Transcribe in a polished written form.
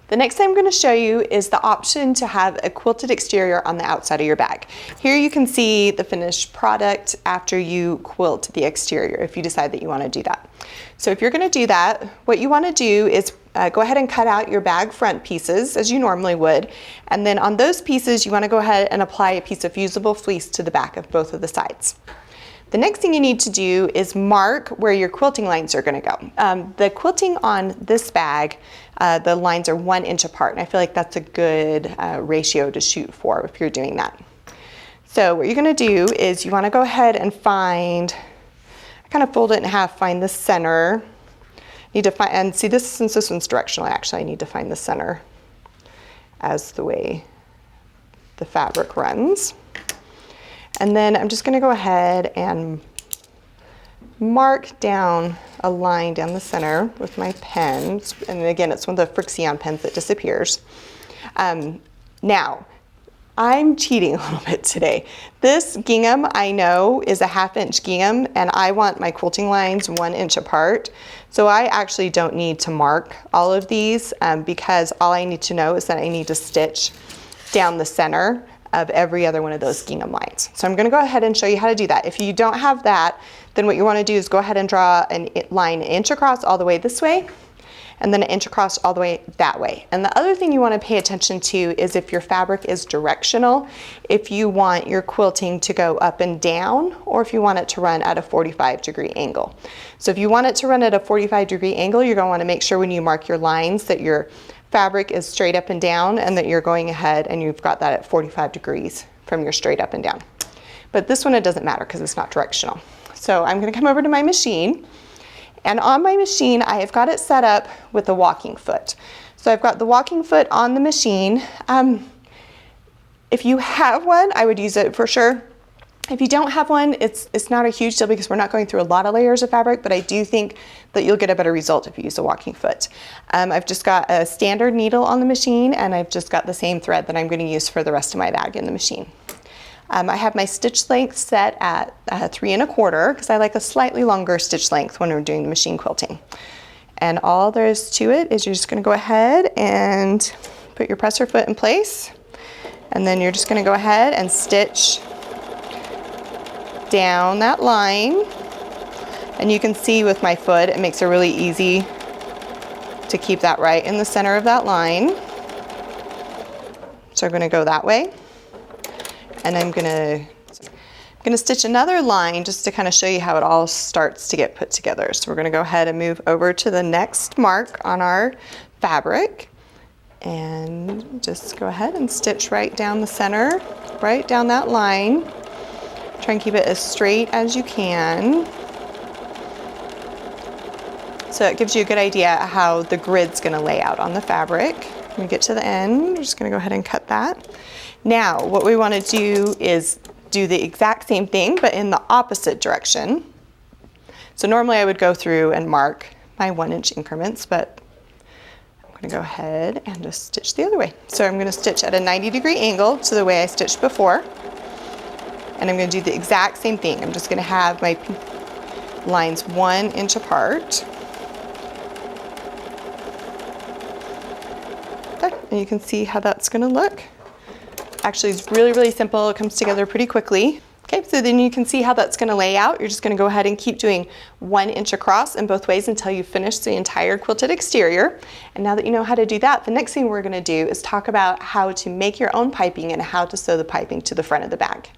The next thing I'm going to show you is the option to have a quilted exterior on the outside of your bag. Here you can see the finished product after you quilt the exterior, if you decide that you want to do that. So if you're going to do that, what you want to do is go ahead and cut out your bag front pieces as you normally would, and then on those pieces you want to go ahead and apply a piece of fusible fleece to the back of both of the sides. The next thing you need to do is mark where your quilting lines are going to go. The quilting on this bag, the lines are 1 inch apart, and I feel like that's a good ratio to shoot for if you're doing that. So what you're going to do is you want to go ahead and find, I kind of fold it in half, find the center. Need to find, and see this, since this one's directional, actually I need to find the center as the way the fabric runs. And then I'm just going to go ahead and mark down a line down the center with my pen. And again, it's one of the Frixion pens that disappears. Now, I'm cheating a little bit today. This gingham, I know, is a 1/2 inch gingham, and I want my quilting lines 1 inch apart. So I actually don't need to mark all of these because all I need to know is that I need to stitch down the center of every other one of those gingham lines. So I'm going to go ahead and show you how to do that. If you don't have that, then what you want to do is go ahead and draw a line 1 inch across all the way this way, and then 1 inch across all the way that way. And the other thing you want to pay attention to is if your fabric is directional, if you want your quilting to go up and down, or if you want it to run at a 45-degree angle. So if you want it to run at a 45-degree angle, you're going to want to make sure when you mark your lines that your fabric is straight up and down, and that you're going ahead and you've got that at 45 degrees from your straight up and down. But this one, it doesn't matter because it's not directional. So I'm going to come over to my machine, and on my machine I have got it set up with the walking foot. So I've got the walking foot on the machine. If you have one, I would use it for sure. If you don't have one, it's not a huge deal because we're not going through a lot of layers of fabric, but I do think that you'll get a better result if you use a walking foot. I've just got a standard needle on the machine, and I've just got the same thread that I'm going to use for the rest of my bag in the machine. I have my stitch length set at 3 1/4 because I like a slightly longer stitch length when we're doing the machine quilting. And all there is to it is you're just going to go ahead and put your presser foot in place, and then you're just going to go ahead and stitch down that line. And you can see with my foot, it makes it really easy to keep that right in the center of that line. So I'm going to go that way, and I'm going to stitch another line just to kind of show you how it all starts to get put together. So we're going to go ahead and move over to the next mark on our fabric, and just go ahead and stitch right down the center, right down that line. Try and keep it as straight as you can. So it gives you a good idea how the grid's going to lay out on the fabric. When we get to the end, we're just going to go ahead and cut that. Now, what we want to do is do the exact same thing, but in the opposite direction. So normally I would go through and mark my 1 inch increments, but I'm going to go ahead and just stitch the other way. So I'm going to stitch at a 90-degree angle to the way I stitched before. And I'm going to do the exact same thing. I'm just going to have my lines 1 inch apart. Okay, and you can see how that's going to look. Actually, it's really, really simple. It comes together pretty quickly. Okay, so then you can see how that's going to lay out. You're just going to go ahead and keep doing 1 inch across in both ways until you finish the entire quilted exterior. And now that you know how to do that, the next thing we're going to do is talk about how to make your own piping and how to sew the piping to the front of the bag.